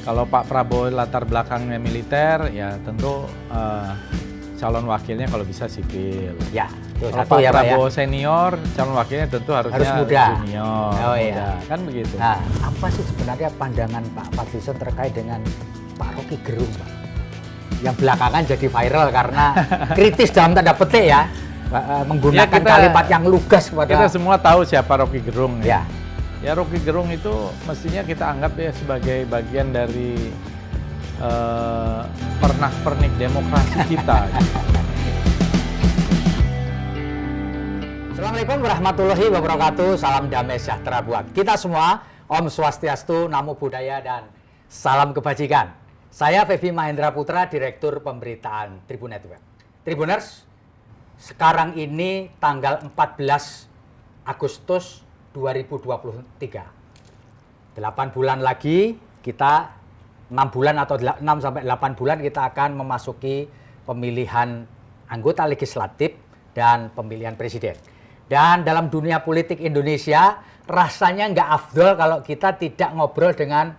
Kalau Pak Prabowo latar belakangnya militer, ya tentu calon wakilnya kalau bisa sipil. Ya, itu Kalau satu Pak ya Pak ya. Prabowo senior, calon wakilnya tentu harusnya Harus muda. junior. Oh, muda. iya. Kan begitu. Nah, apa sih sebenarnya pandangan Pak Fadlizon terkait dengan Pak Rocky Gerung, Pak? Yang belakangan jadi viral karena kritis dalam tanda petik ya, menggunakan kalimat yang lugas kepada... Kita semua tahu siapa Rocky Gerung Ya. Ya Rocky Gerung itu mestinya kita anggap ya sebagai bagian dari pernak-pernik demokrasi kita. Assalamualaikum warahmatullahi wabarakatuh. Salam damai sejahtera buat kita semua. Om Swastiastu, Namo Buddhaya, dan salam kebajikan. Saya Febi Mahendra Putra, Direktur Pemberitaan Tribun Network. Tribuners, sekarang ini tanggal 14 Agustus 2023. 8 bulan lagi kita 6 bulan atau 6 sampai 8 bulan kita akan memasuki pemilihan anggota legislatif dan pemilihan presiden. Dan dalam dunia politik Indonesia rasanya nggak afdol kalau kita tidak ngobrol dengan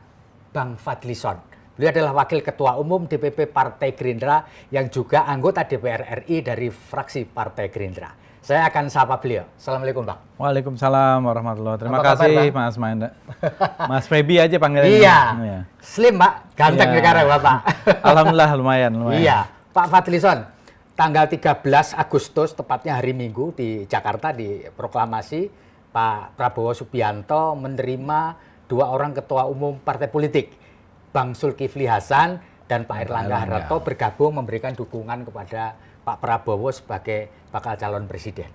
Bang Fadlizon. Beliau adalah Wakil Ketua Umum DPP Partai Gerindra yang juga anggota DPR RI dari fraksi Partai Gerindra. Saya akan sapa beliau. Assalamualaikum, Bang. Waalaikumsalam warahmatullahi wabarakatuh. Terima Apa kabar, kasih Bang? Mas Mahendra. Mas Febi aja panggilannya. Iya. Iya. Slim, Pak. Ganteng Iya. sekarang, Bapak. Alhamdulillah lumayan. Iya. Pak Fadlizon, tanggal 13 Agustus, tepatnya hari Minggu di Jakarta, diproklamasi Pak Prabowo Subianto menerima 2 orang ketua umum partai politik, Bang Zulkifli Hasan dan Pak Erlangga Hartarto, bergabung memberikan dukungan kepada Pak Prabowo sebagai bakal calon presiden.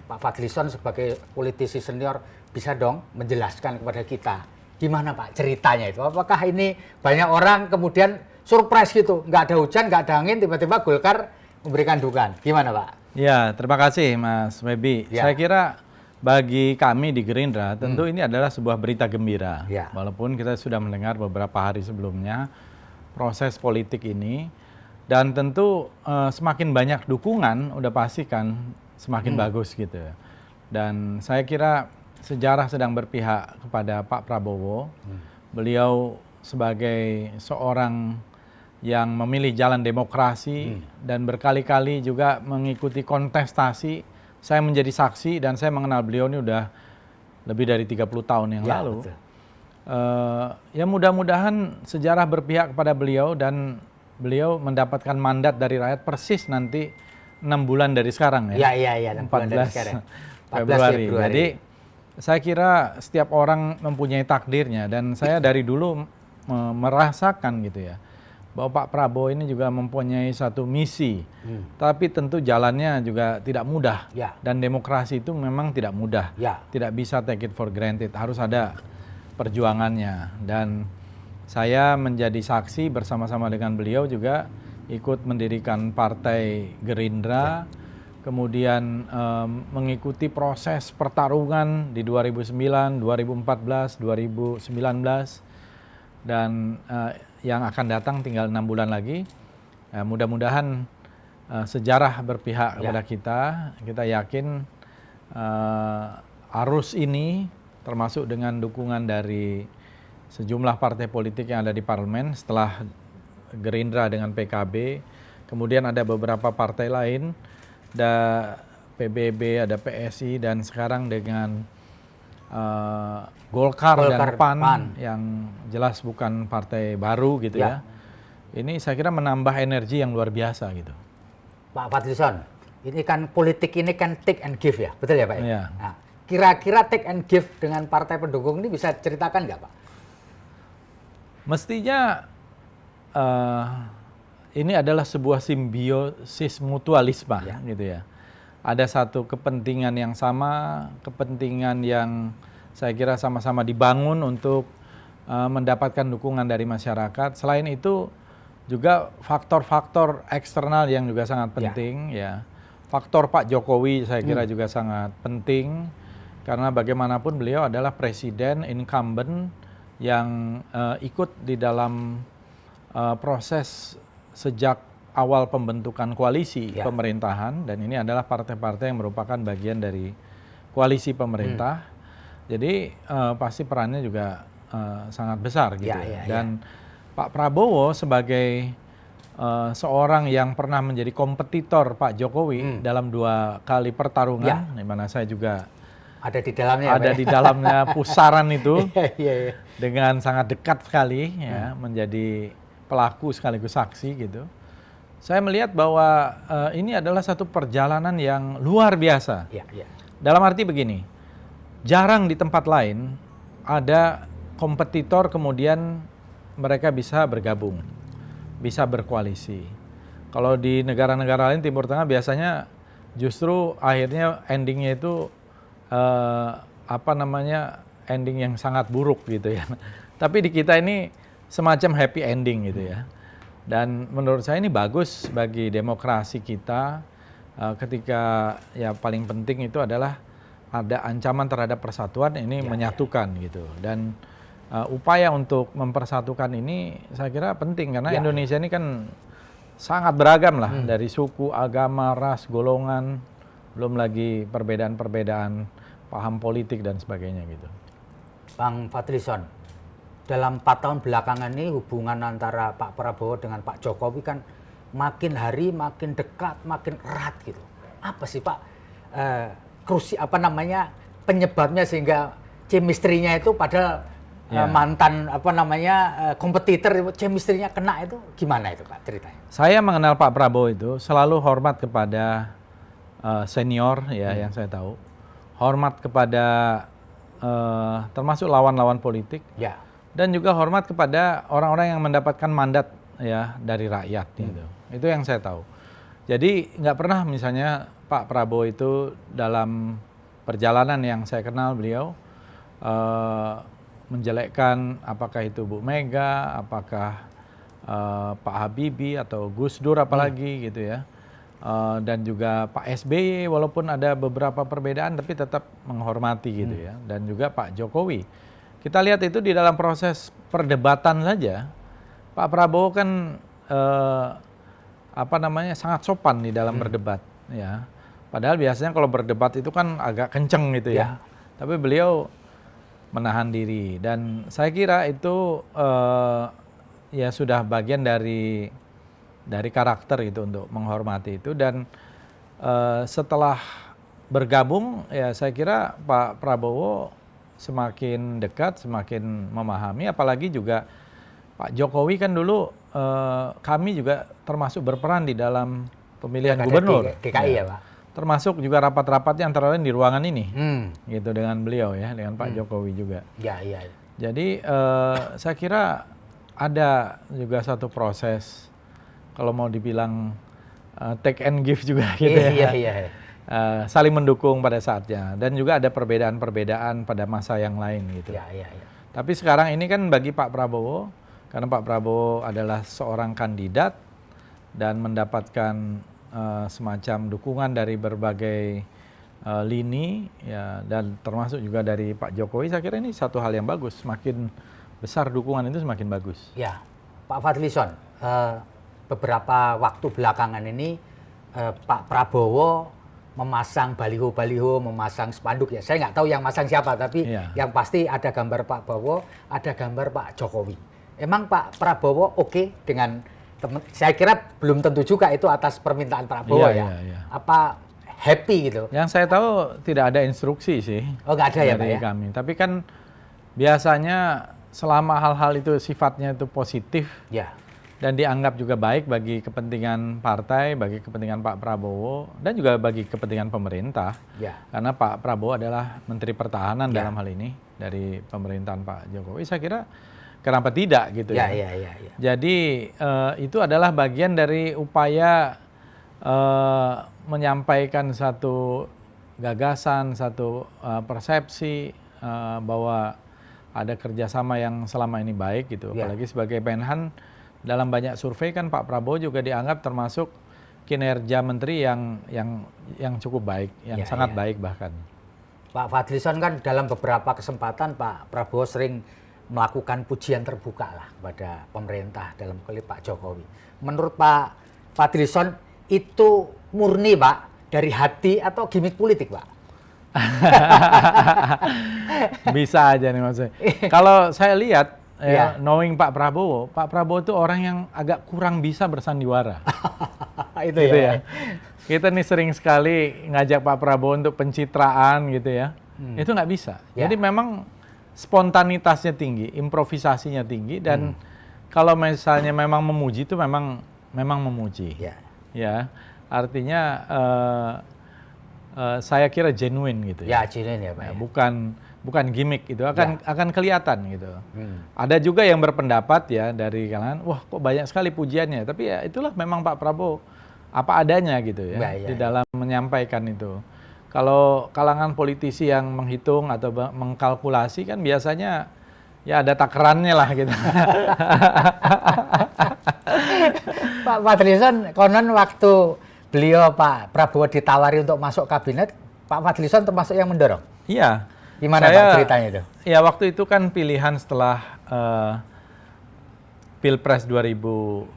Pak Fadlizon sebagai politisi senior bisa dong menjelaskan kepada kita gimana Pak ceritanya itu? Apakah ini banyak orang kemudian surprise gitu, nggak ada hujan, nggak ada angin, tiba-tiba Golkar memberikan dukungan. Gimana Pak? Ya, terima kasih Mas Febi. Ya. Saya kira bagi kami di Gerindra tentu ini adalah sebuah berita gembira. Ya. Walaupun kita sudah mendengar beberapa hari sebelumnya proses politik ini, dan tentu semakin banyak dukungan udah pasti kan semakin bagus gitu. Dan saya kira sejarah sedang berpihak kepada Pak Prabowo. Beliau sebagai seorang yang memilih jalan demokrasi dan berkali-kali juga mengikuti kontestasi. Saya menjadi saksi dan saya mengenal beliau ini udah lebih dari 30 tahun yang lalu. Betul. Ya mudah-mudahan sejarah berpihak kepada beliau dan beliau mendapatkan mandat dari rakyat persis nanti 6 bulan dari sekarang ya. Iya, 6 bulan dari 14 sekarang. 14 Februari. Februari. Jadi saya kira setiap orang mempunyai takdirnya dan saya dari dulu merasakan gitu ya bahwa Pak Prabowo ini juga mempunyai satu misi. Tapi tentu jalannya juga tidak mudah. Ya. Dan demokrasi itu memang tidak mudah. Ya. Tidak bisa take it for granted, harus ada perjuangannya. Dan saya menjadi saksi bersama-sama dengan beliau juga ikut mendirikan Partai Gerindra, kemudian mengikuti proses pertarungan di 2009, 2014, 2019, dan yang akan datang tinggal 6 bulan lagi. Mudah-mudahan sejarah berpihak kepada kita. Kita yakin arus ini termasuk dengan dukungan dari sejumlah partai politik yang ada di parlemen setelah Gerindra dengan PKB, kemudian ada beberapa partai lain, ada PBB, ada PSI, dan sekarang dengan Golkar dan PAN yang jelas bukan partai baru gitu ya. Ini saya kira menambah energi yang luar biasa gitu. Pak Fadlizon, ini kan politik ini kan take and give ya, betul ya Pak? Iya. Nah, kira-kira take and give dengan partai pendukung ini bisa ceritakan nggak Pak? Mestinya ini adalah sebuah simbiosis mutualisme gitu ya. Ada satu kepentingan yang sama, kepentingan yang saya kira sama-sama dibangun untuk mendapatkan dukungan dari masyarakat. Selain itu juga faktor-faktor eksternal yang juga sangat penting ya. Faktor Pak Jokowi saya kira juga sangat penting karena bagaimanapun beliau adalah presiden incumbent yang ikut di dalam proses sejak awal pembentukan koalisi pemerintahan, dan ini adalah partai-partai yang merupakan bagian dari koalisi pemerintah. Jadi pasti perannya juga sangat besar gitu. Dan Pak Prabowo sebagai seorang yang pernah menjadi kompetitor Pak Jokowi dalam 2 kali pertarungan, di mana saya juga ada di dalamnya. Ada di dalamnya pusaran itu Iya. dengan sangat dekat sekali ya, menjadi pelaku sekaligus saksi gitu. Saya melihat bahwa ini adalah satu perjalanan yang luar biasa. Iya. Dalam arti begini, jarang di tempat lain ada kompetitor kemudian mereka bisa bergabung, bisa berkoalisi. Kalau di negara-negara lain Timur Tengah biasanya justru akhirnya endingnya itu ending yang sangat buruk gitu ya. Tapi di kita ini semacam happy ending gitu ya. Dan menurut saya ini bagus bagi demokrasi kita ketika ya paling penting itu adalah ada ancaman terhadap persatuan ini menyatukan gitu. Dan upaya untuk mempersatukan ini saya kira penting karena Indonesia ini kan sangat beragam lah dari suku, agama, ras, golongan, belum lagi perbedaan-perbedaan paham politik dan sebagainya gitu. Bang Fadlizon, dalam 4 tahun belakangan ini hubungan antara Pak Prabowo dengan Pak Jokowi kan makin hari makin dekat, makin erat gitu. Apa sih Pak penyebabnya sehingga chemistry-nya itu padahal mantan kompetitor chemistry-nya kena itu gimana itu Pak ceritanya? Saya mengenal Pak Prabowo itu selalu hormat kepada senior ya yang saya tahu. Hormat kepada termasuk lawan-lawan politik. Ya. Dan juga hormat kepada orang-orang yang mendapatkan mandat ya dari rakyat gitu. Itu yang saya tahu. Jadi nggak pernah misalnya Pak Prabowo itu dalam perjalanan yang saya kenal beliau menjelekkan apakah itu Bu Mega, apakah Pak Habibie atau Gus Dur apalagi gitu ya. Dan juga Pak SBY walaupun ada beberapa perbedaan tapi tetap menghormati gitu ya. Dan juga Pak Jokowi. Kita lihat itu di dalam proses perdebatan saja, Pak Prabowo kan sangat sopan di dalam berdebat ya. Padahal biasanya kalau berdebat itu kan agak kenceng gitu ya. Tapi beliau menahan diri dan saya kira itu ya sudah bagian dari karakter itu untuk menghormati itu dan setelah bergabung ya saya kira Pak Prabowo semakin dekat, semakin memahami apalagi juga Pak Jokowi kan dulu kami juga termasuk berperan di dalam pemilihan gubernur DKI ya Pak. Termasuk juga rapat-rapatnya antara lain di ruangan ini gitu dengan beliau ya, dengan Pak Jokowi juga. Iya. Jadi saya kira ada juga satu proses kalau mau dibilang take and give juga gitu ya. Iya. Saling mendukung pada saatnya dan juga ada perbedaan-perbedaan pada masa yang lain gitu. Iya. Tapi sekarang ini kan bagi Pak Prabowo karena Pak Prabowo adalah seorang kandidat dan mendapatkan semacam dukungan dari berbagai lini ya dan termasuk juga dari Pak Jokowi, saya kira ini satu hal yang bagus. Semakin besar dukungan itu semakin bagus. Ya, Pak Fadlizon, beberapa waktu belakangan ini Pak Prabowo memasang baliho-baliho, memasang spanduk ya. Saya nggak tahu yang masang siapa, tapi yang pasti ada gambar Pak Prabowo, ada gambar Pak Jokowi. Emang Pak Prabowo oke dengan saya kira belum tentu juga itu atas permintaan Prabowo ya. Apa happy gitu? Yang saya tahu tidak ada instruksi sih. Oh nggak ada ya Pak ya? Kami. Tapi kan biasanya selama hal-hal itu sifatnya itu positif dan dianggap juga baik bagi kepentingan partai, bagi kepentingan Pak Prabowo dan juga bagi kepentingan pemerintah. Karena Pak Prabowo adalah Menteri Pertahanan dalam hal ini dari pemerintahan Pak Jokowi. Saya kira kenapa tidak gitu ya. Jadi itu adalah bagian dari upaya menyampaikan satu gagasan, satu persepsi bahwa ada kerjasama yang selama ini baik gitu. Apalagi sebagai Menhan dalam banyak survei kan Pak Prabowo juga dianggap termasuk kinerja menteri yang cukup baik, yang sangat baik bahkan. Pak Fadlizon kan dalam beberapa kesempatan Pak Prabowo sering melakukan pujian terbuka lah kepada pemerintah dalam kali Pak Jokowi. Menurut Pak Fadlizon itu murni Pak dari hati atau gimmick politik Pak? Bisa aja nih maksudnya. Kalau saya lihat Ya. knowing Pak Prabowo itu orang yang agak kurang bisa bersandiwara. Itu Gitu ya. Kita nih sering sekali ngajak Pak Prabowo untuk pencitraan gitu ya. Itu nggak bisa. Ya. Jadi memang spontanitasnya tinggi, improvisasinya tinggi, dan kalau misalnya memang memuji itu memang memuji. Ya. Ya, artinya saya kira genuine gitu Ya, genuine ya Pak. ya. Ya. Bukan gimmick gitu, akan kelihatan gitu. Ada juga yang berpendapat ya dari kalangan, wah kok banyak sekali pujiannya, tapi ya itulah memang Pak Prabowo apa adanya gitu ya, di dalam menyampaikan itu. Kalau kalangan politisi yang menghitung atau mengkalkulasi kan biasanya ya ada takarannya lah gitu. Pak Fadlizon, konon waktu beliau Pak Prabowo ditawari untuk masuk kabinet, Pak Fadlizon termasuk yang mendorong. Iya. Gimana Pak ceritanya itu? Ya waktu itu kan pilihan setelah Pilpres 2019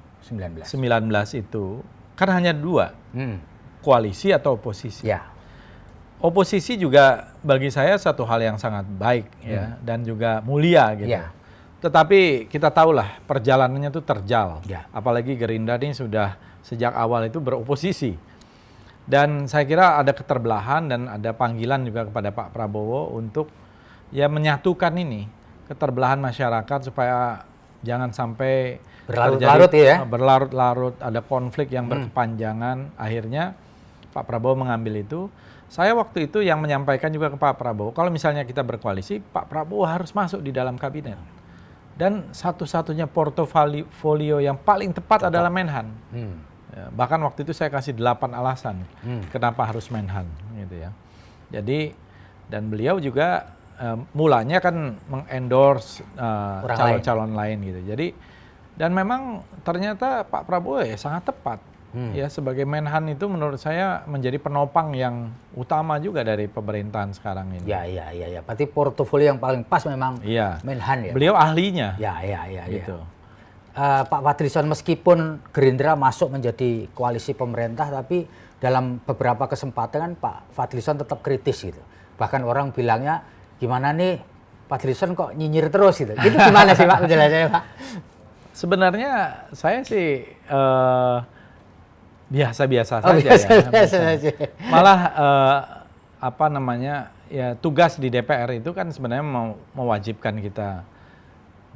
itu kan hanya dua, koalisi atau oposisi. Ya. Oposisi juga bagi saya satu hal yang sangat baik ya, dan juga mulia gitu. Ya. Tetapi kita tahulah perjalanannya itu terjal. Ya. Apalagi Gerindra ini sudah sejak awal itu beroposisi. Dan saya kira ada keterbelahan dan ada panggilan juga kepada Pak Prabowo untuk ya menyatukan ini keterbelahan masyarakat supaya jangan sampai berlarut-larut ya. Berlarut-larut, ada konflik yang berkepanjangan. Akhirnya Pak Prabowo mengambil itu. Saya waktu itu yang menyampaikan juga ke Pak Prabowo, kalau misalnya kita berkoalisi, Pak Prabowo harus masuk di dalam kabinet. Dan satu-satunya portofolio yang paling tepat adalah Menhan. Ya, bahkan waktu itu saya kasih 8 alasan kenapa harus Menhan gitu ya. Jadi dan beliau juga mulanya kan mengendorse calon-calon lain gitu. Jadi dan memang ternyata Pak Prabowo ya sangat tepat. Ya sebagai Menhan itu menurut saya menjadi penopang yang utama juga dari pemerintahan sekarang ini. Ya. Berarti portofolio yang paling pas memang Menhan ya. Beliau ahlinya. Ya. Gitu. Pak Fadlizon, meskipun Gerindra masuk menjadi koalisi pemerintah, tapi dalam beberapa kesempatan kan Pak Fadlizon tetap kritis gitu. Bahkan orang bilangnya, gimana nih Fadlizon kok nyinyir terus gitu. Itu gimana sih Pak penjelasannya Pak? Sebenarnya saya sih biasa-biasa saja. Biasa saja. Malah ya tugas di DPR itu kan sebenarnya mewajibkan kita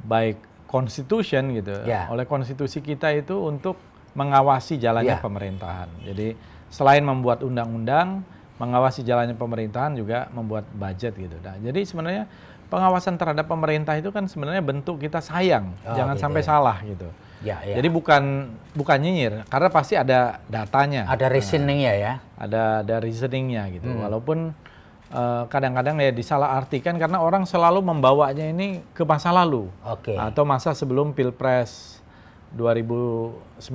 baik constitution gitu. Oleh konstitusi kita itu untuk mengawasi jalannya pemerintahan. Jadi selain membuat undang-undang, mengawasi jalannya pemerintahan juga membuat budget gitu. Nah, jadi sebenarnya pengawasan terhadap pemerintah itu kan sebenarnya bentuk kita sayang, jangan sampai salah gitu. Jadi bukan nyinyir, karena pasti ada datanya. Ada reasoningnya ya. Ada reasoningnya gitu. Walaupun kadang-kadang ya disalahartikan karena orang selalu membawanya ini ke masa lalu atau masa sebelum Pilpres 2019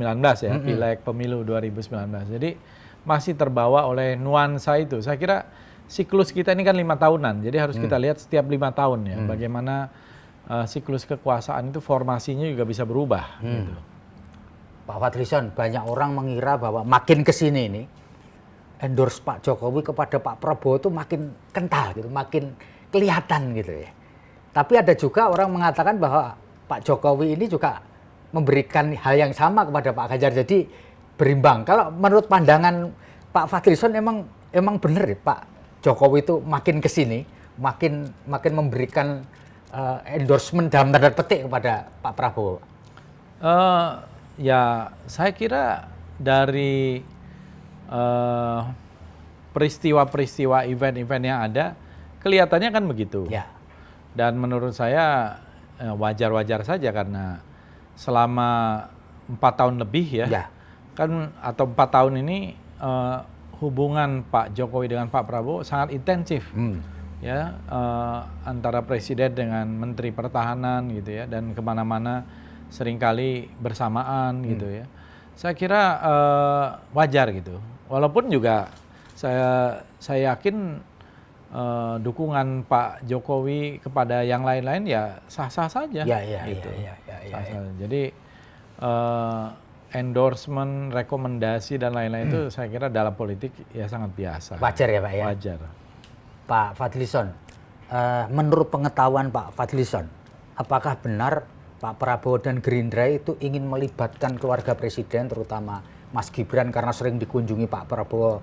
ya, Pileg Pemilu 2019. Jadi masih terbawa oleh nuansa itu. Saya kira siklus kita ini kan 5 tahunan, jadi harus kita lihat setiap 5 tahun ya, bagaimana siklus kekuasaan itu formasinya juga bisa berubah. Gitu. Pak Fadlizon, banyak orang mengira bahwa makin kesini ini endorse Pak Jokowi kepada Pak Prabowo itu makin kental gitu, makin kelihatan gitu ya. Tapi ada juga orang mengatakan bahwa Pak Jokowi ini juga memberikan hal yang sama kepada Pak Ganjar, jadi berimbang. Kalau menurut pandangan Pak Fadlizon emang benar ya Pak Jokowi itu makin kesini makin memberikan endorsement dalam tanda petik kepada Pak Prabowo. Ya saya kira dari peristiwa-peristiwa event-event yang ada kelihatannya kan begitu. Dan menurut saya wajar-wajar saja karena selama 4 tahun lebih ya. Kan atau 4 tahun ini hubungan Pak Jokowi dengan Pak Prabowo sangat intensif. Ya, antara presiden dengan menteri pertahanan gitu ya, dan kemana-mana seringkali bersamaan gitu ya. Saya kira wajar gitu. Walaupun juga saya yakin dukungan Pak Jokowi kepada yang lain-lain ya sah-sah saja. Gitu. Jadi endorsement, rekomendasi dan lain-lain itu saya kira dalam politik ya sangat biasa. Wajar ya Pak ya? Wajar. Pak Fadlizon, menurut pengetahuan Pak Fadlizon, apakah benar Pak Prabowo dan Gerindra itu ingin melibatkan keluarga presiden, terutama Mas Gibran, karena sering dikunjungi Pak Prabowo,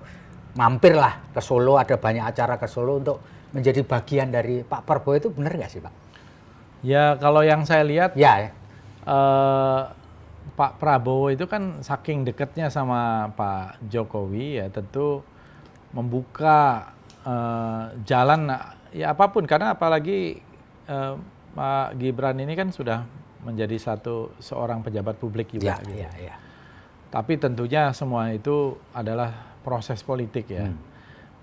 mampirlah ke Solo, ada banyak acara ke Solo untuk menjadi bagian dari Pak Prabowo, itu benar nggak sih Pak? Ya kalau yang saya lihat Ya, Pak Prabowo itu kan saking dekatnya sama Pak Jokowi, ya tentu membuka jalan ya apapun, karena apalagi Pak Gibran ini kan sudah menjadi seorang pejabat publik juga. ya, Gitu. ya. Tapi tentunya semua itu adalah proses politik ya.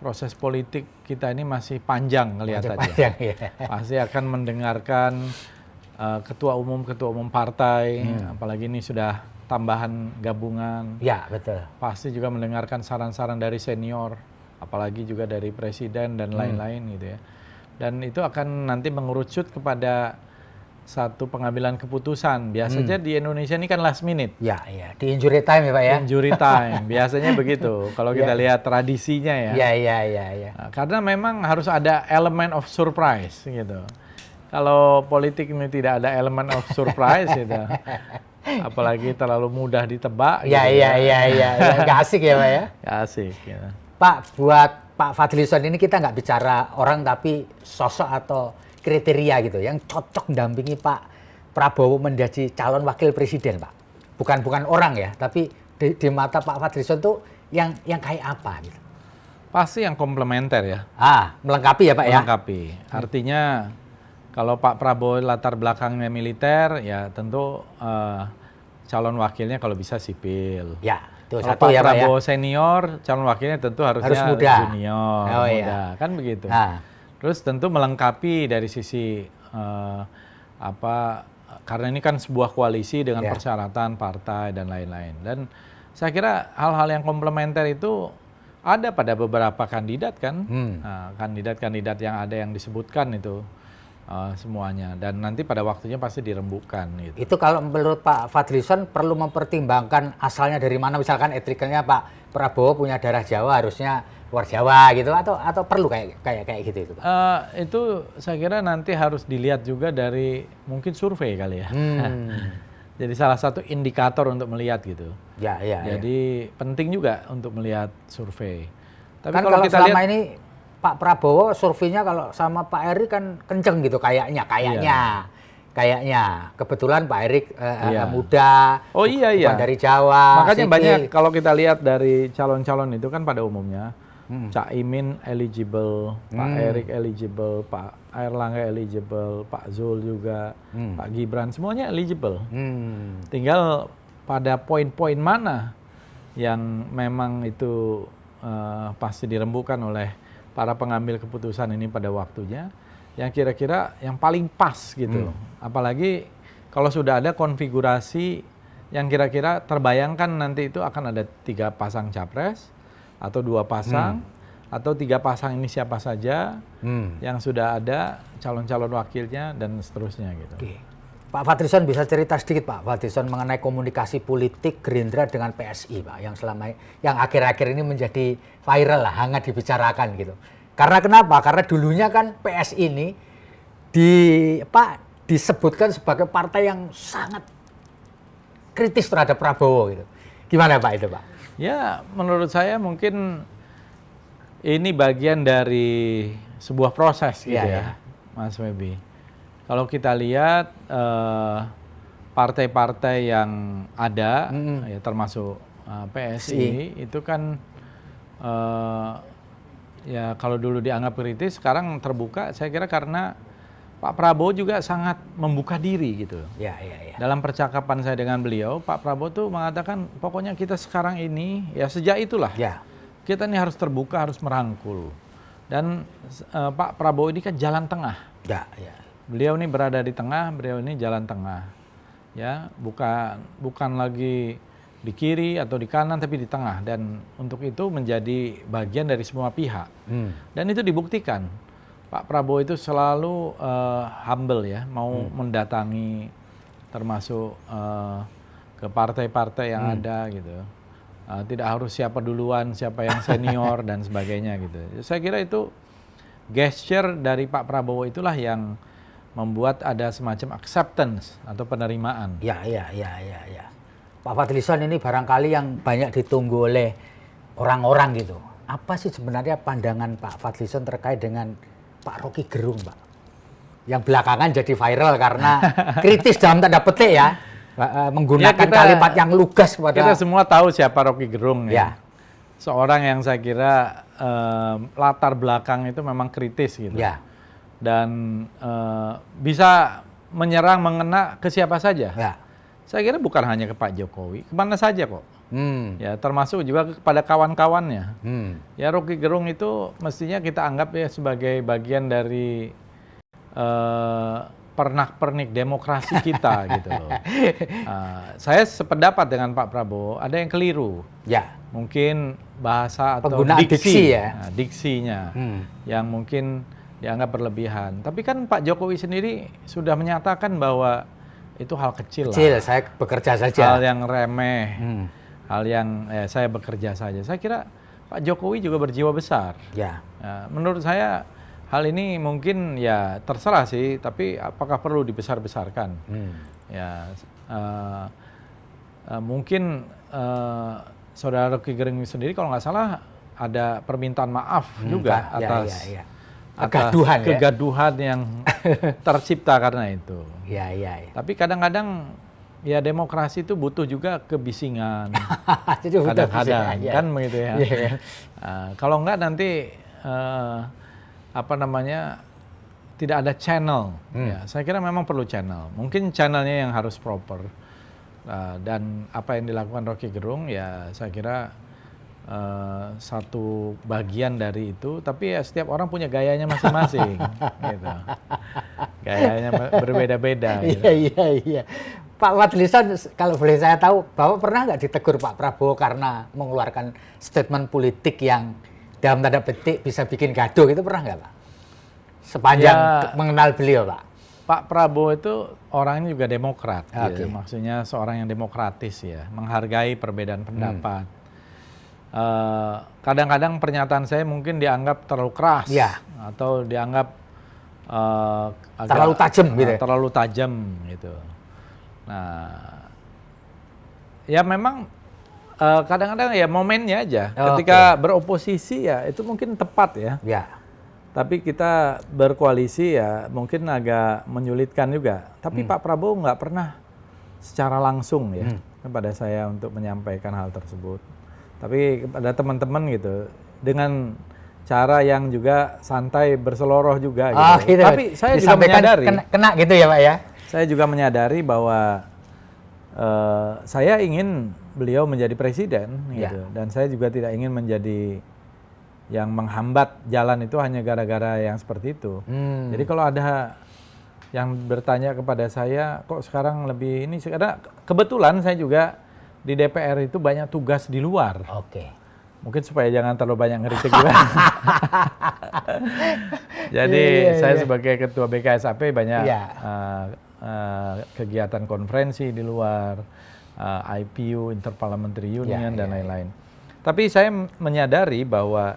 Proses politik kita ini masih panjang kelihatannya. Panjang, ya. Pasti akan mendengarkan ketua umum partai, apalagi ini sudah tambahan gabungan. Ya, betul. Pasti juga mendengarkan saran-saran dari senior, apalagi juga dari presiden dan lain-lain gitu ya. Dan itu akan nanti mengerucut kepada satu pengambilan keputusan. Biasanya di Indonesia ini kan last minute. Ya, ya. Di injury time ya Pak ya? Injury time, biasanya begitu. Kalau kita lihat tradisinya ya. Ya. Nah, karena memang harus ada elemen of surprise gitu. Kalau politik ini tidak ada elemen of surprise gitu. Apalagi terlalu mudah ditebak. Ya. Nggak asik ya Pak ya? Nggak asik. Gitu. Pak, buat Pak Fadlizon ini kita nggak bicara orang, tapi sosok atau kriteria gitu yang cocok mendampingi Pak Prabowo menjadi calon wakil presiden, Pak. Bukan orang ya, tapi di mata Pak Fadlizon tuh yang kayak apa gitu. Pasti yang komplementer ya. Melengkapi ya Pak ya. Melengkapi. Artinya kalau Pak Prabowo latar belakangnya militer, ya tentu calon wakilnya kalau bisa sipil. Ya, itu kalau satu Pak ya Pak ya. Prabowo senior, calon wakilnya tentu harusnya Harus muda. junior, Oh, muda, iya. kan begitu. Nah. Terus tentu melengkapi dari sisi karena ini kan sebuah koalisi dengan persyaratan partai dan lain-lain. Dan saya kira hal-hal yang komplementer itu ada pada beberapa kandidat kan, kandidat-kandidat yang ada yang disebutkan itu semuanya. Dan nanti pada waktunya pasti dirembukan gitu. Itu kalau menurut Pak Fadlizon perlu mempertimbangkan asalnya dari mana, misalkan etrikalnya Pak Prabowo punya darah Jawa, harusnya luar Jawa gitu, atau perlu kayak gitu itu Pak? Itu saya kira nanti harus dilihat juga dari mungkin survei kali ya. Jadi salah satu indikator untuk melihat gitu. Ya. Jadi penting juga untuk melihat survei. Tapi Kan kalau kita selama lihat ini Pak Prabowo surveinya kalau sama Pak Erick kan kenceng gitu kayaknya. Kebetulan Pak Erick muda, Oh iya. bukan dari Jawa. Makanya sipil. banyak kalau kita lihat dari calon-calon itu kan pada umumnya Cak Imin eligible, Pak Erick eligible, Pak Airlangga eligible, Pak Zul juga, Pak Gibran, semuanya eligible. Tinggal pada poin-poin mana yang memang itu pasti dirembukan oleh para pengambil keputusan ini pada waktunya, yang kira-kira yang paling pas gitu. Apalagi kalau sudah ada konfigurasi yang kira-kira terbayangkan nanti itu akan ada 3 pasang capres, atau 2 pasang, atau 3 pasang ini siapa saja, yang sudah ada calon-calon wakilnya dan seterusnya gitu. Oke. Pak Fadlizon bisa cerita sedikit Pak Fadlizon mengenai komunikasi politik Gerindra dengan PSI Pak, yang akhir-akhir ini menjadi viral lah, hangat dibicarakan gitu. Karena kenapa? Karena dulunya kan PSI ini disebutkan sebagai partai yang sangat kritis terhadap Prabowo gitu. Gimana Pak itu Pak? Ya, menurut saya mungkin ini bagian dari sebuah proses gitu ya, Mas Webi. Kalau kita lihat partai-partai yang ada, ya termasuk PSI, itu kan ya kalau dulu dianggap kritis, sekarang terbuka. Saya kira karena Pak Prabowo juga sangat membuka diri gitu. Ya. Dalam percakapan saya dengan beliau, Pak Prabowo tuh mengatakan pokoknya kita sekarang ini ya sejak itulah kita ini harus terbuka, harus merangkul. Dan Pak Prabowo ini kan jalan tengah. Ya. Beliau ini berada di tengah, beliau ini jalan tengah. Ya, bukan lagi di kiri atau di kanan tapi di tengah, dan untuk itu menjadi bagian dari semua pihak. Dan itu dibuktikan. Pak Prabowo itu selalu humble ya, mau mendatangi termasuk ke partai-partai yang ada gitu. Tidak harus siapa duluan, siapa yang senior dan sebagainya gitu. Saya kira itu gesture dari Pak Prabowo itulah yang membuat ada semacam acceptance atau penerimaan. Ya. Pak Fadlizon, ini barangkali yang banyak ditunggu oleh orang-orang gitu. Apa sih sebenarnya pandangan Pak Fadlizon terkait dengan Pak Rocky Gerung, Pak? Yang belakangan jadi viral karena kritis dalam tanda petik ya, menggunakan kalimat yang lugas kepada... Kita semua tahu siapa Rocky Gerung ya. Seorang yang saya kira latar belakang itu memang kritis gitu. Ya. Dan bisa menyerang, mengena ke siapa saja. Ya. Saya kira bukan hanya ke Pak Jokowi, kemana saja kok. Ya, termasuk juga kepada kawan-kawannya. Ya, Rocky Gerung itu mestinya kita anggap ya sebagai bagian dari pernak-pernik demokrasi kita gitu loh. Saya sependapat dengan Pak Prabowo, ada yang keliru. Ya. Mungkin bahasa atau penggunaan diksi ya. Nah, diksinya yang mungkin dianggap berlebihan. Tapi kan Pak Jokowi sendiri sudah menyatakan bahwa itu hal kecil lah. Saya bekerja saja. Hal yang remeh, hal yang saya bekerja saja. Saya kira Pak Jokowi juga berjiwa besar. Ya. Menurut saya hal ini mungkin ya terserah sih, tapi apakah perlu dibesar-besarkan? Ya, mungkin Saudara Rocky Gerung sendiri kalau nggak salah ada permintaan maaf juga atas kegaduhan yang tercipta karena itu. Ya. Tapi kadang-kadang ya demokrasi itu butuh juga kebisingan. Kadang-kadang kan begitu ya. Kalau enggak nanti tidak ada channel. Ya, saya kira memang perlu channel. Mungkin channelnya yang harus proper. Dan apa yang dilakukan Rocky Gerung ya saya kira satu bagian dari itu, tapi ya setiap orang punya gayanya masing-masing, gitu. Gayanya berbeda-beda. Gitu. Iya. Pak Fadlizon, kalau boleh saya tahu, Bapak pernah nggak ditegur Pak Prabowo karena mengeluarkan statement politik yang dalam tanda petik bisa bikin gaduh, itu pernah nggak Pak? Sepanjang mengenal beliau Pak. Pak Prabowo itu orangnya juga demokrat, gitu. Maksudnya seorang yang demokratis ya, menghargai perbedaan pendapat. Kadang-kadang pernyataan saya mungkin dianggap terlalu keras atau dianggap terlalu tajam gitu. Terlalu tajam gitu. Nah, ya memang kadang-kadang ya momennya aja. Ketika beroposisi ya itu mungkin tepat ya. Tapi kita berkoalisi ya mungkin agak menyulitkan juga. Tapi Pak Prabowo nggak pernah secara langsung ya kepada saya untuk menyampaikan hal tersebut. Tapi kepada teman-teman gitu, dengan cara yang juga santai berseloroh juga gitu. Gitu. Tapi saya juga menyadari, kena gitu ya Pak ya. Saya juga menyadari bahwa saya ingin beliau menjadi presiden gitu, dan saya juga tidak ingin menjadi yang menghambat jalan itu hanya gara-gara yang seperti itu. Jadi kalau ada yang bertanya kepada saya, kok sekarang lebih ini, karena kebetulan saya juga di DPR itu banyak tugas di luar. Mungkin supaya jangan terlalu banyak ngeritik juga. Jadi saya sebagai ketua BKSAP banyak kegiatan konferensi di luar, IPU, Interparliamentary Union, dan lain-lain. Tapi saya menyadari bahwa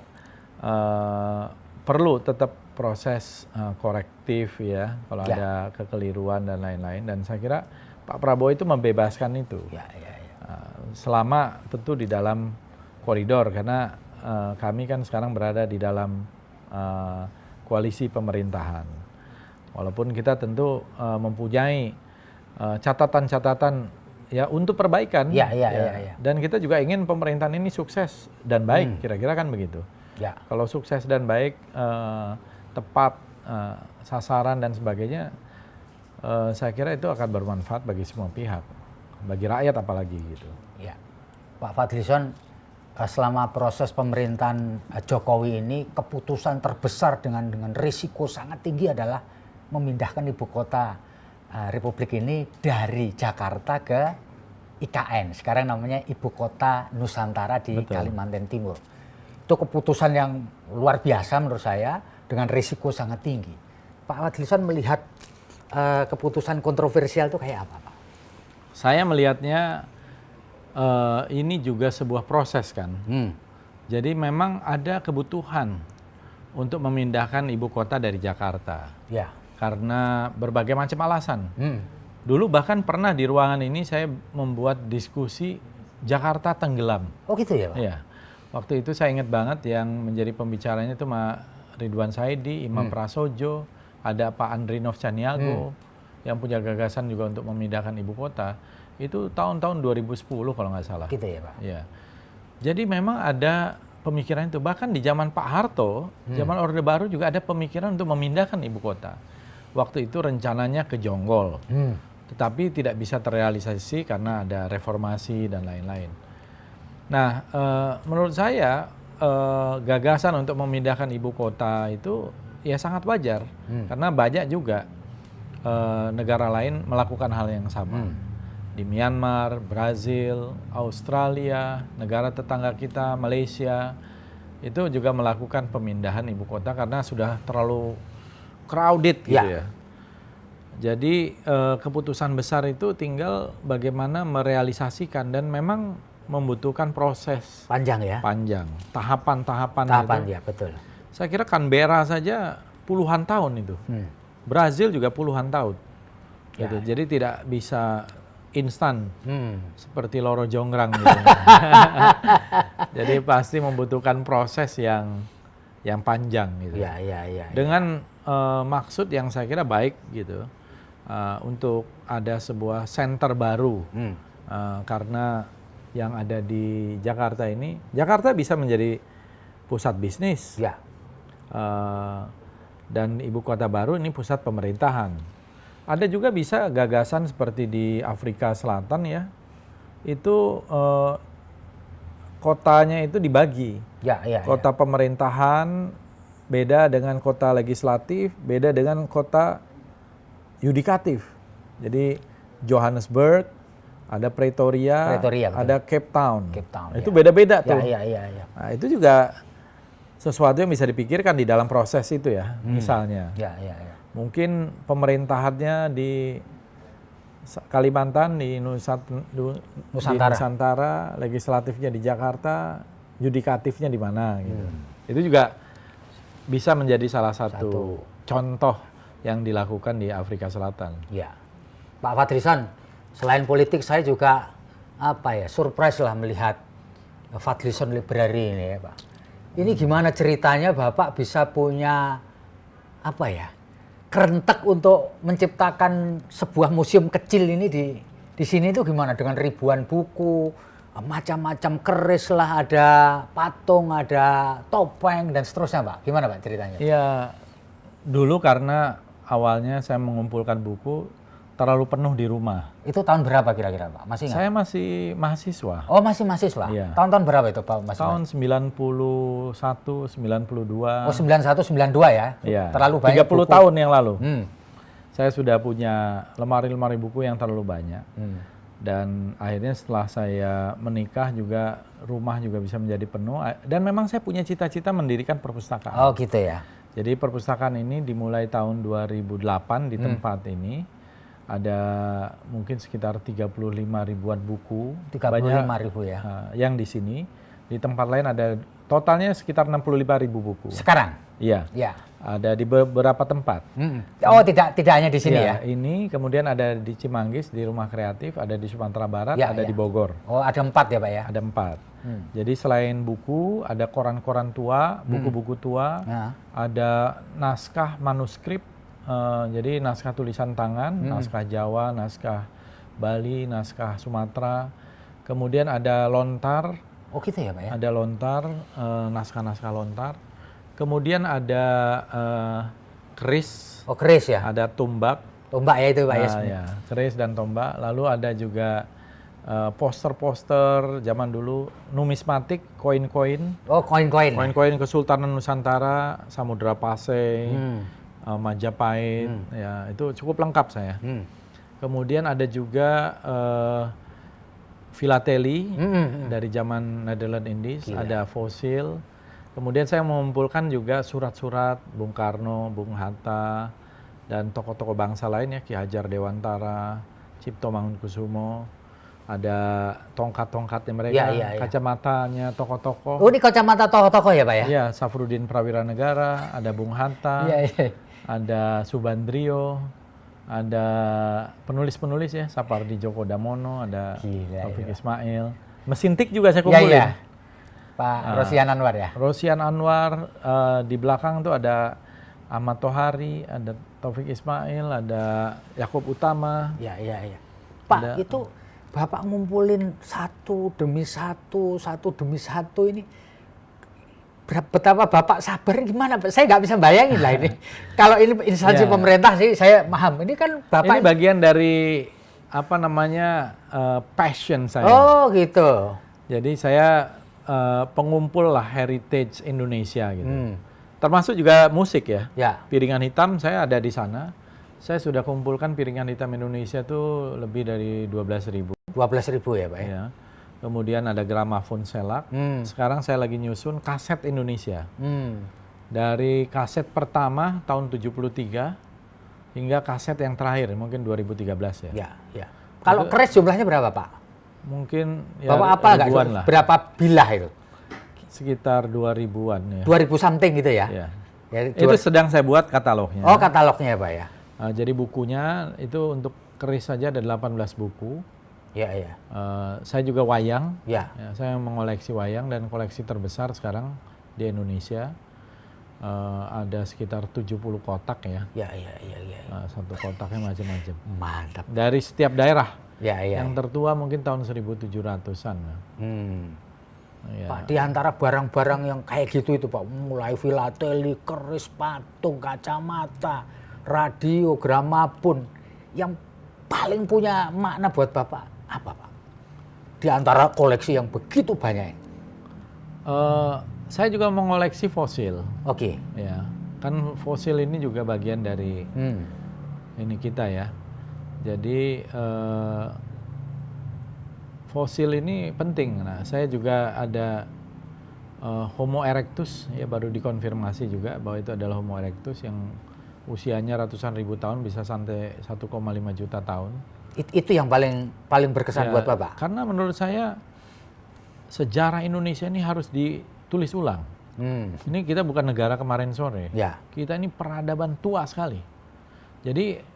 perlu tetap proses korektif ya, kalau ada kekeliruan dan lain-lain. Dan saya kira Pak Prabowo itu membebaskan itu. Selama tentu di dalam koridor, karena kami kan sekarang berada di dalam koalisi pemerintahan. Walaupun kita tentu mempunyai catatan-catatan ya untuk perbaikan. Dan kita juga ingin pemerintahan ini sukses dan baik, kira-kira kan begitu. Kalau sukses dan baik, tepat sasaran dan sebagainya, saya kira itu akan bermanfaat bagi semua pihak, bagi rakyat apalagi gitu. Pak Fadlizon, selama proses pemerintahan Jokowi ini, keputusan terbesar dengan risiko sangat tinggi adalah memindahkan ibu kota Republik ini dari Jakarta ke IKN. Sekarang namanya Ibu Kota Nusantara di Kalimantan Timur. Itu keputusan yang luar biasa menurut saya, dengan risiko sangat tinggi. Pak Fadlizon melihat keputusan kontroversial itu kayak apa Pak? Saya melihatnya ini juga sebuah proses kan. Jadi memang ada kebutuhan untuk memindahkan ibu kota dari Jakarta. karena berbagai macam alasan. Dulu bahkan pernah di ruangan ini saya membuat diskusi Jakarta tenggelam. Oh gitu ya Pak? Iya. Waktu itu saya ingat banget yang menjadi pembicaranya itu Ridwan Saidi, Imam Prasojo, ada Pak Andrinov Caniago yang punya gagasan juga untuk memindahkan ibu kota. Itu tahun-tahun 2010 kalau nggak salah. Gitu ya Pak? Iya. Jadi memang ada pemikiran itu. Bahkan di zaman Pak Harto, zaman Orde Baru juga ada pemikiran untuk memindahkan ibu kota. Waktu itu rencananya ke Jonggol. Tetapi tidak bisa terrealisasi karena ada reformasi dan lain-lain. Nah, menurut saya gagasan untuk memindahkan ibu kota itu ya sangat wajar. Karena banyak juga negara lain melakukan hal yang sama. Di Myanmar, Brazil, Australia, negara tetangga kita, Malaysia, itu juga melakukan pemindahan ibu kota karena sudah terlalu crowded gitu ya. Jadi keputusan besar itu tinggal bagaimana merealisasikan dan memang membutuhkan proses Panjang ya? panjang, tahapan-tahapan Ya betul. Saya kira Canberra saja puluhan tahun itu. Brazil juga puluhan tahun. Gitu. Jadi tidak bisa instan seperti loro jonggrang gitu. Jadi pasti membutuhkan proses yang panjang gitu. Dengan maksud yang saya kira baik gitu. Untuk ada sebuah center baru. Karena yang ada di Jakarta ini, Jakarta bisa menjadi pusat bisnis. Dan ibu kota baru ini pusat pemerintahan. Ada juga bisa gagasan seperti di Afrika Selatan ya, itu kotanya itu dibagi. Kota pemerintahan beda dengan kota legislatif, beda dengan kota yudikatif. Jadi Johannesburg, ada Pretoria ada Cape Town. Itu beda-beda tuh. Nah, itu juga sesuatu yang bisa dipikirkan di dalam proses itu ya. Misalnya, mungkin pemerintahannya di Kalimantan, di Nusantara, legislatifnya di Jakarta, yudikatifnya di mana gitu. Itu juga bisa menjadi salah satu contoh yang dilakukan di Afrika Selatan. Pak Fadlizon, selain politik saya juga surprise lah melihat Fadlizon Library ini ya Pak. Ini gimana ceritanya Bapak bisa punya kerentek untuk menciptakan sebuah museum kecil ini di sini itu gimana dengan ribuan buku, macam-macam keris lah, ada patung, ada topeng dan seterusnya Pak. Gimana Pak ceritanya? Ya, dulu karena awalnya saya mengumpulkan buku terlalu penuh di rumah. Itu tahun berapa kira-kira Pak? Masih ingat? Saya masih mahasiswa. Oh masih mahasiswa? Iya. Tahun-tahun berapa itu Pak? Tahun 91, 92. Oh 91, 92 ya? Iya. Terlalu banyak 30 buku. tahun yang lalu. Saya sudah punya lemari-lemari buku yang terlalu banyak. Dan akhirnya setelah saya menikah juga rumah juga bisa menjadi penuh. Dan memang saya punya cita-cita mendirikan perpustakaan. Oh gitu ya? Jadi perpustakaan ini dimulai tahun 2008 di tempat ini. Ada mungkin sekitar 35 ribuan buku. 35 ribu ya? Yang di sini. Di tempat lain ada totalnya sekitar 65 ribu buku. Sekarang? Iya. Ada di beberapa tempat. Oh tidak hanya di sini ya? Ini kemudian ada di Cimanggis, di Rumah Kreatif, ada di Sumatera Barat, ada di Bogor. Oh ada 4 ya Pak ya? Ada 4. Jadi selain buku, ada koran-koran tua, buku-buku tua, ada naskah manuskrip. Jadi naskah tulisan tangan, naskah Jawa, naskah Bali, naskah Sumatera. Kemudian ada lontar. Oh gitu ya Pak ya? Ada lontar, naskah-naskah lontar. Kemudian ada keris. Oh keris ya? Ada tombak. Tombak ya itu Pak ya? Keris dan tombak. Lalu ada juga poster-poster zaman dulu, numismatik, koin-koin. Oh koin-koin. Koin-koin Kesultanan Nusantara, Samudra Pasai. Majapahit, ya itu cukup lengkap saya. Kemudian ada juga filateli dari zaman Netherlands Indies, ada fosil. Kemudian saya mengumpulkan juga surat-surat Bung Karno, Bung Hatta, dan tokoh-tokoh bangsa lain ya, Ki Hajar Dewantara, Cipto Mangunkusumo. Ada tongkat-tongkatnya mereka, kacamatanya tokoh-tokoh. Oh ini kacamata tokoh-tokoh ya Pak ya? Iya, Safruddin Prawira Negara, ada Bung Hatta. ada Subandrio, ada penulis-penulis ya, Sapardi Djoko Damono, ada Taufik Ismail. Mesin Tik juga saya kumpulin. Iya. Pak Rosian Anwar ya. Rosian Anwar, di belakang tuh ada Ahmad Tohari, ada Taufik Ismail, ada Yakub Utama. Iya. Pak, itu Bapak ngumpulin satu demi satu ini. Betapa Bapak sabar gimana? Saya nggak bisa bayangin lah ini. Kalau ini instansi pemerintah sih saya paham. Ini kan Bapak... Ini bagian dari apa namanya passion saya. Oh gitu. Jadi saya pengumpul lah heritage Indonesia gitu. Termasuk juga musik ya. Piringan Hitam saya ada di sana. Saya sudah kumpulkan Piringan Hitam Indonesia tuh lebih dari 12.000. 12.000 ya Pak ya? Ya. Kemudian ada Gramafon Selak. Sekarang saya lagi nyusun kaset Indonesia. Dari kaset pertama tahun 73 hingga kaset yang terakhir mungkin 2013 ya. Ya. Kalau keris jumlahnya berapa Pak? Mungkin ya Bapak apa ribuan lah. Berapa bilah itu? Sekitar 2000-an ya. 2000 something gitu ya? Ya. Itu sedang saya buat katalognya. Oh katalognya ya Pak ya? Jadi bukunya itu untuk keris saja ada 18 buku. Iya. Saya juga wayang. Ya. Saya mengoleksi wayang dan koleksi terbesar sekarang di Indonesia. Ada sekitar 70 kotak ya. Iya. Satu kotaknya macam-macam. Mantap. Dari setiap daerah. Iya. Yang tertua mungkin tahun 1700-an. Ya. Pak, di antara barang-barang yang kayak gitu itu Pak, mulai filateli, keris, patung, kacamata, radio, gramafon, yang paling punya makna buat Bapak apa Pak? Di antara koleksi yang begitu banyak ini. Saya juga mengoleksi fosil. Oke. Ya, kan fosil ini juga bagian dari ini kita ya. Jadi fosil ini penting. Nah, saya juga ada Homo erectus ya, baru dikonfirmasi juga bahwa itu adalah Homo erectus yang usianya ratusan ribu tahun, bisa sampai 1,5 juta tahun. Itu yang paling berkesan buat Bapak? Karena menurut saya sejarah Indonesia ini harus ditulis ulang. Ini kita bukan negara kemarin sore. Ya. Kita ini peradaban tua sekali. Jadi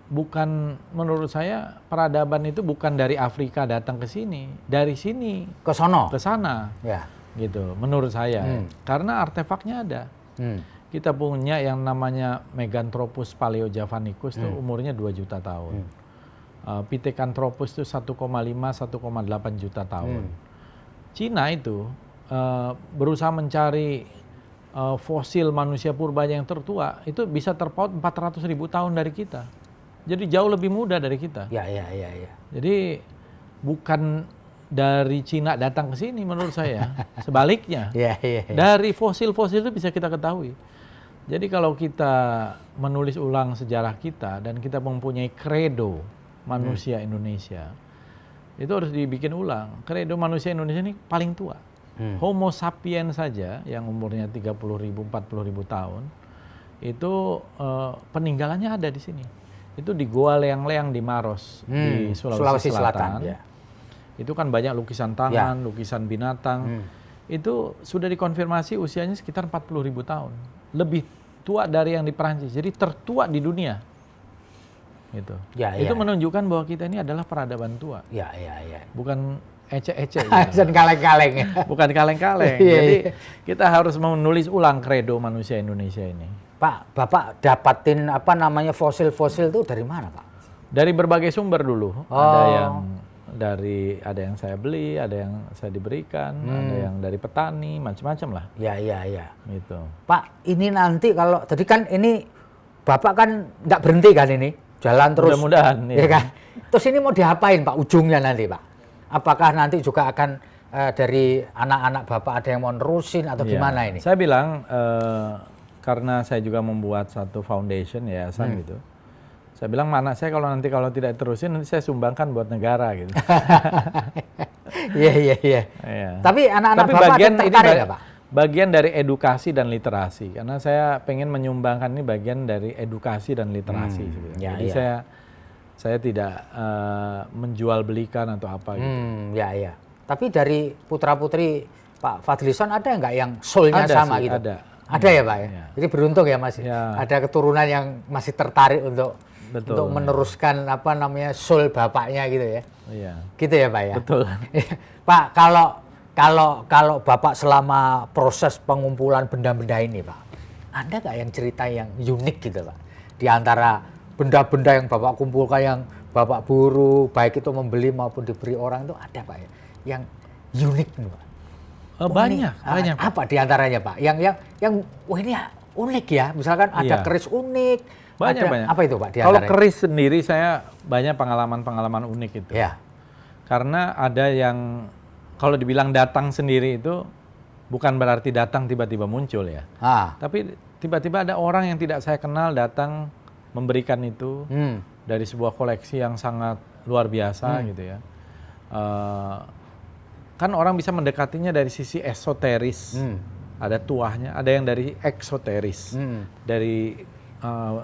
menurut saya peradaban itu bukan dari Afrika datang ke sini, dari sini ke sono, ke sana. Ya. Gitu, menurut saya. Karena artefaknya ada. Kita punya yang namanya Meganthropus paleojavanicus itu umurnya 2 juta tahun. Pithecanthropus itu 1,5-1,8 juta tahun. Cina itu berusaha mencari fosil manusia purba yang tertua, itu bisa terpaut 400.000 tahun dari kita. Jadi jauh lebih muda dari kita. Ya. Jadi bukan dari Cina datang ke sini menurut saya. Sebaliknya. Ya. Dari fosil-fosil itu bisa kita ketahui. Jadi kalau kita menulis ulang sejarah kita dan kita mempunyai kredo manusia Indonesia, itu harus dibikin ulang. Kredo manusia Indonesia ini paling tua. Homo sapiens saja yang umurnya 30.000, 40.000 tahun, itu peninggalannya ada di sini. Itu di Goa Leang-Leang di Maros, di Sulawesi Selatan. Ya. Itu kan banyak lukisan tangan, lukisan binatang. Itu sudah dikonfirmasi usianya sekitar 40.000 tahun. Lebih tua dari yang di Perancis. Jadi tertua di dunia. Gitu. Itu menunjukkan bahwa kita ini adalah peradaban tua. Ya. Bukan ecek-ecek. Gitu. Kaleng-kaleng. Bukan kaleng-kaleng. Jadi kita harus menulis ulang kredo manusia Indonesia ini. Pak, Bapak dapatin fosil-fosil itu dari mana Pak? Dari berbagai sumber dulu. Ada yang saya beli, ada yang saya diberikan, ada yang dari petani, macam-macam lah. Ya. Gitu. Pak, ini nanti kalau tadi kan ini Bapak kan nggak berhenti kan ini, jalan terus. Mudah-mudahan. Ya kan? Terus ini mau diapain Pak ujungnya nanti Pak? Apakah nanti juga akan dari anak-anak Bapak ada yang mau nerusin atau gimana ini? Saya bilang karena saya juga membuat satu foundation yayasan gitu. Saya bilang anak saya kalau tidak terusin nanti saya sumbangkan buat negara gitu. Iya. Tapi anak-anak Bapak tertarik nggak Pak? Bagian dari edukasi dan literasi, karena saya pengen menyumbangkan ini bagian dari edukasi dan literasi. Jadi saya tidak menjual belikan atau apa gitu. Ya. Tapi dari putra-putri Pak Fadlizon ada nggak yang soulnya sama gitu? Ada ya Pak ya? Iya. Jadi beruntung ya Mas. Iya. Ada keturunan yang masih tertarik untuk Betul. meneruskan apa namanya soul bapaknya gitu ya. Iya. Gitu ya Pak ya. Betul. Pak, kalau Bapak selama proses pengumpulan benda-benda ini Pak, ada nggak yang cerita yang unik gitu Pak? Di antara benda-benda yang Bapak kumpulkan yang Bapak buru, baik itu membeli maupun diberi orang itu ada Pak ya? Yang unik nih Pak? Banyak. Pak. Apa di antaranya Pak? Yang wah ini unik ya. Misalkan ada Iya. keris unik. Banyak. Apa itu Pak di Kalau antaranya? keris sendiri saya banyak pengalaman-pengalaman unik itu. Ya. Karena ada yang kalau dibilang datang sendiri itu bukan berarti datang tiba-tiba muncul ya. Tapi tiba-tiba ada orang yang tidak saya kenal datang memberikan itu dari sebuah koleksi yang sangat luar biasa gitu ya. Kan orang bisa mendekatinya dari sisi esoteris, ada tuahnya, ada yang dari eksoteris, dari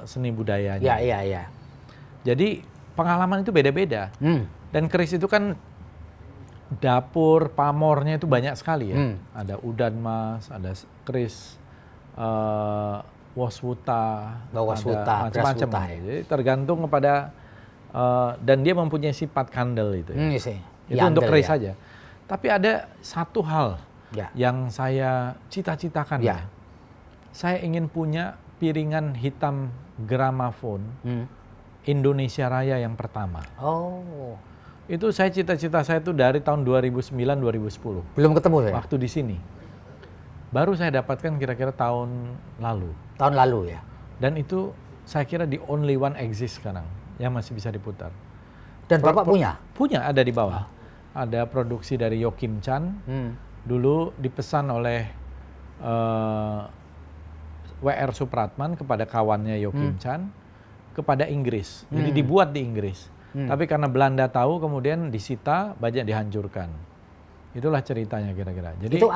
seni budayanya. Iya. Jadi pengalaman itu beda-beda. Dan keris itu kan dapur, pamornya itu banyak sekali ya. Ada udan mas, ada keris waswuta, Waswuta, ada macam-macam. braswuta, ya. Jadi tergantung kepada dan dia mempunyai sifat kandel itu. Ya. Itu untuk keris saja. Tapi ada satu hal yang saya cita-citakan. Ya. Saya ingin punya piringan hitam gramafon Indonesia Raya yang pertama. Oh. Itu cita-cita saya itu dari tahun 2009-2010. Belum ketemu ya? Waktu di sini. Baru saya dapatkan kira-kira tahun lalu. Tahun lalu ya? Dan itu saya kira the only one exist sekarang yang masih bisa diputar. Dan Bapak punya? Punya, ada di bawah. Ada produksi dari Yokim Chan. Dulu dipesan oleh W.R. Supratman kepada kawannya Yokim Chan kepada Inggris. Jadi dibuat di Inggris. Tapi karena Belanda tahu kemudian disita, banyak dihancurkan. Itulah ceritanya kira-kira. Jadi itu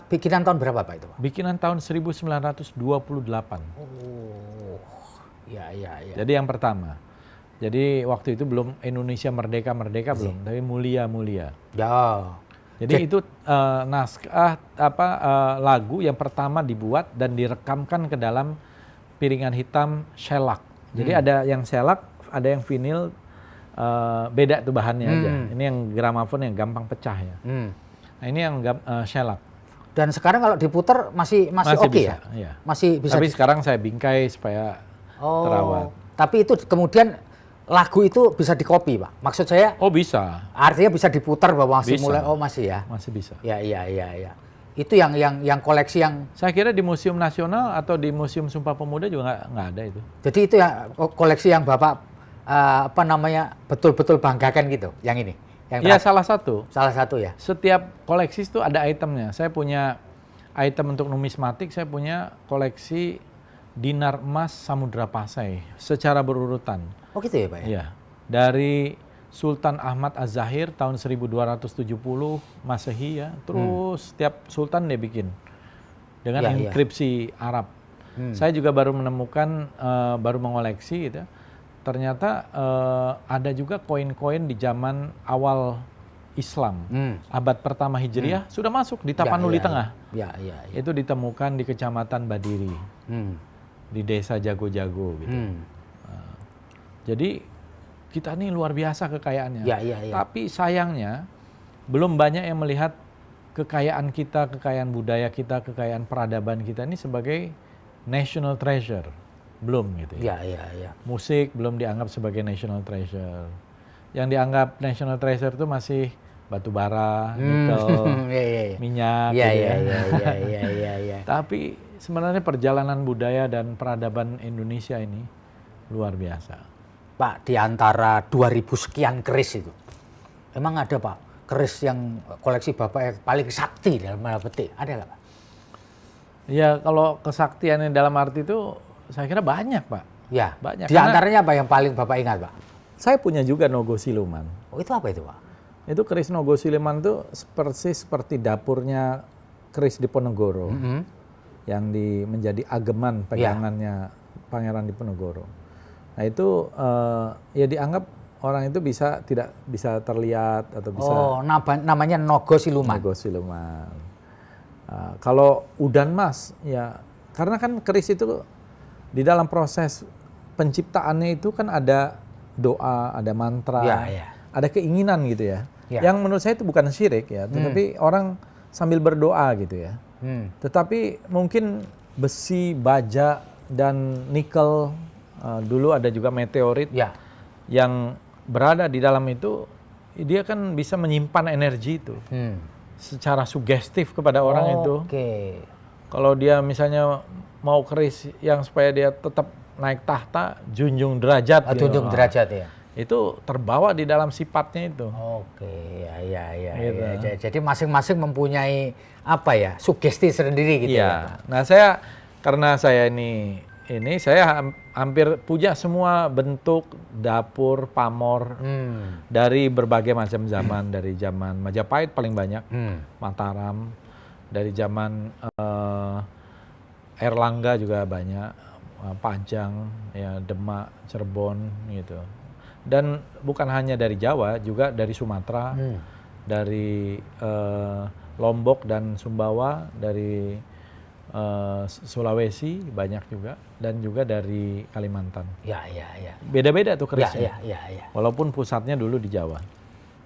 bikinan tahun berapa Pak itu? Bikinan tahun 1928. Oh. Iya. Jadi yang pertama. Jadi waktu itu belum Indonesia merdeka belum, tapi mulia. Ya. Jadi itu naskah lagu yang pertama dibuat dan direkamkan ke dalam piringan hitam shellac. Jadi ada yang shellac, ada yang vinil, beda tuh bahannya aja. Ini yang gramafon yang gampang pecah ya. Nah ini yang shellac. Dan sekarang kalau diputar masih oke ya? Iya. Masih bisa. Tapi sekarang saya bingkai supaya terawat. Tapi itu kemudian lagu itu bisa dikopi Pak? Maksud saya? Oh bisa. Artinya bisa diputar bahwa masih Bisa. mulai? Oh masih ya? Masih bisa. Iya. Itu yang koleksi yang... Saya kira di Museum Nasional atau di Museum Sumpah Pemuda juga nggak ada itu. Jadi itu ya koleksi yang Bapak betul-betul banggakan gitu, yang ini? Iya salah satu. Salah satu ya? Setiap koleksi itu ada itemnya. Saya punya item untuk numismatik, saya punya koleksi dinar emas Samudra Pasai secara berurutan. Oh gitu ya Pak ya? Iya. Dari Sultan Ahmad Az-Zahir tahun 1270 Masehi ya. Terus setiap sultan dia bikin dengan inskripsi Arab. Saya juga baru menemukan, baru mengoleksi gitu. Ternyata ada juga koin-koin di zaman awal Islam, abad pertama Hijriah sudah masuk di Tapanuli Tengah. Iya. Itu ditemukan di Kecamatan Badiri, di desa Jago-Jago gitu. Jadi kita ini luar biasa kekayaannya. Iya. Tapi sayangnya belum banyak yang melihat kekayaan kita, kekayaan budaya kita, kekayaan peradaban kita ini sebagai national treasure. Belum gitu ya. Iya. Musik belum dianggap sebagai national treasure. Yang dianggap national treasure itu masih batu bara, nikel, minyak gitu ya. Iya. Tapi sebenarnya perjalanan budaya dan peradaban Indonesia ini luar biasa. Pak, di antara 2000 sekian keris itu, emang ada Pak keris yang koleksi Bapak yang paling sakti dalam tanda petik? Ada nggak Pak? Ya kalau kesaktiannya dalam arti itu saya kira banyak Pak. Ya, banyak. Di antaranya apa yang paling Bapak ingat Pak? Saya punya juga Nogo Siluman. Oh itu apa itu Pak? Itu keris Nogo Siluman itu persis seperti dapurnya keris Diponegoro. Yang menjadi ageman pegangannya Pangeran Diponegoro. Nah itu ya dianggap orang itu tidak bisa terlihat atau bisa. Oh, namanya Nogo Siluman. Nogo Siluman. Kalau udan mas, ya karena kan keris itu di dalam proses penciptaannya itu kan ada doa, ada mantra, ada keinginan gitu ya. Yang menurut saya itu bukan syirik ya, tetapi orang sambil berdoa gitu ya. Tetapi mungkin besi, baja, dan nikel, dulu ada juga meteorit yang berada di dalam itu, dia kan bisa menyimpan energi itu secara sugestif kepada orang itu. Kalau dia misalnya mau keris yang supaya dia tetap naik tahta, junjung derajat. Junjung derajat ya. Itu terbawa di dalam sifatnya itu. Gitu. Jadi masing-masing mempunyai apa ya, sugesti sendiri gitu ya. Nah karena saya ini saya hampir punya semua bentuk dapur, pamor dari berbagai macam zaman, dari zaman Majapahit paling banyak, Mataram, dari zaman Erlangga juga banyak, Pajang, ya Demak, Cirebon gitu. Dan bukan hanya dari Jawa, juga dari Sumatera, dari Lombok dan Sumbawa, dari Sulawesi banyak juga, dan juga dari Kalimantan. Beda-beda tuh kerisnya. Walaupun pusatnya dulu di Jawa.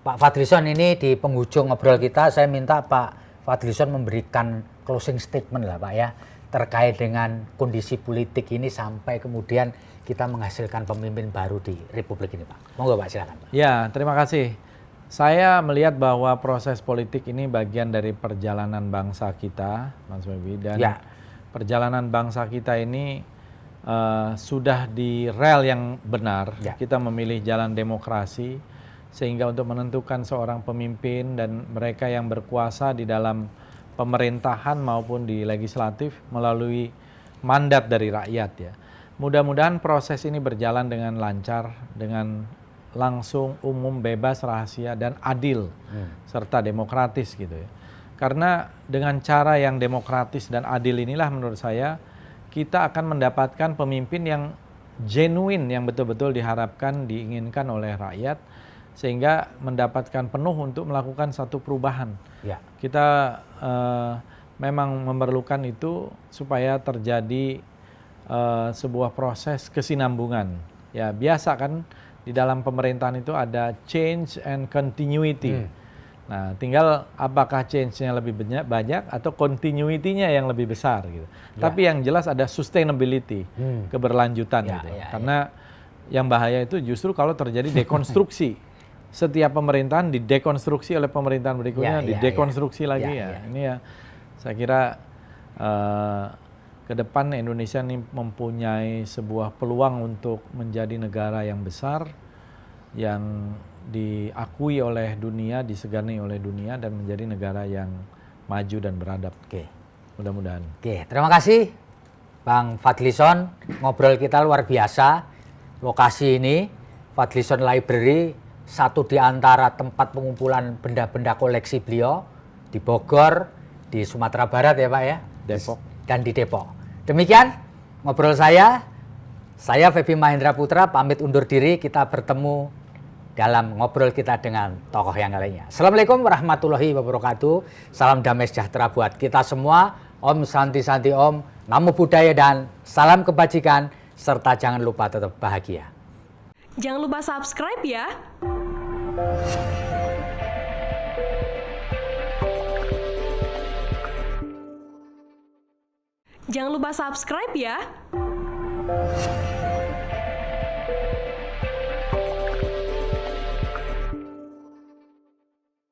Pak Fadlizon, ini di penghujung ngobrol kita, saya minta Pak Fadlizon memberikan closing statement lah Pak ya, terkait dengan kondisi politik ini sampai kemudian kita menghasilkan pemimpin baru di Republik ini Pak. Monggo Pak, silakan Pak. Ya, terima kasih. Saya melihat bahwa proses politik ini bagian dari perjalanan bangsa kita, Mas Webi, dan perjalanan bangsa kita ini sudah di rel yang benar. Kita memilih jalan demokrasi, sehingga untuk menentukan seorang pemimpin dan mereka yang berkuasa di dalam pemerintahan maupun di legislatif melalui mandat dari rakyat ya. Mudah-mudahan proses ini berjalan dengan lancar, dengan langsung, umum, bebas, rahasia, dan adil, serta demokratis gitu ya. Karena dengan cara yang demokratis dan adil inilah menurut saya kita akan mendapatkan pemimpin yang genuine, yang betul-betul diharapkan, diinginkan oleh rakyat, sehingga mendapatkan penuh untuk melakukan satu perubahan. Kita memang memerlukan itu supaya terjadi sebuah proses kesinambungan. Ya biasa kan di dalam pemerintahan itu ada change and continuity. Nah tinggal apakah change-nya lebih banyak atau continuity-nya yang lebih besar gitu. Tapi yang jelas ada sustainability, keberlanjutan gitu. Karena yang bahaya itu justru kalau terjadi dekonstruksi. Setiap pemerintahan didekonstruksi oleh pemerintahan berikutnya, didekonstruksi lagi ya. Ini ya saya kira ke depan Indonesia ini mempunyai sebuah peluang untuk menjadi negara yang besar, yang diakui oleh dunia, disegani oleh dunia, dan menjadi negara yang maju dan beradab. Mudah-mudahan. Terima kasih Bang Fadlizon, ngobrol kita luar biasa. Lokasi ini Fadlizon Library, satu di antara tempat pengumpulan benda-benda koleksi beliau di Bogor, di Sumatera Barat ya Pak ya, Depok, dan di Depok. Demikian ngobrol saya Febi Mahendra Putra pamit undur diri. Kita bertemu dalam ngobrol kita dengan tokoh yang lainnya. Assalamualaikum warahmatullahi wabarakatuh. Salam damai sejahtera buat kita semua. Om Santi Santi Om, Namo Buddhaya, dan salam kebajikan, serta jangan lupa tetap bahagia. Jangan lupa subscribe ya. Jangan lupa subscribe ya.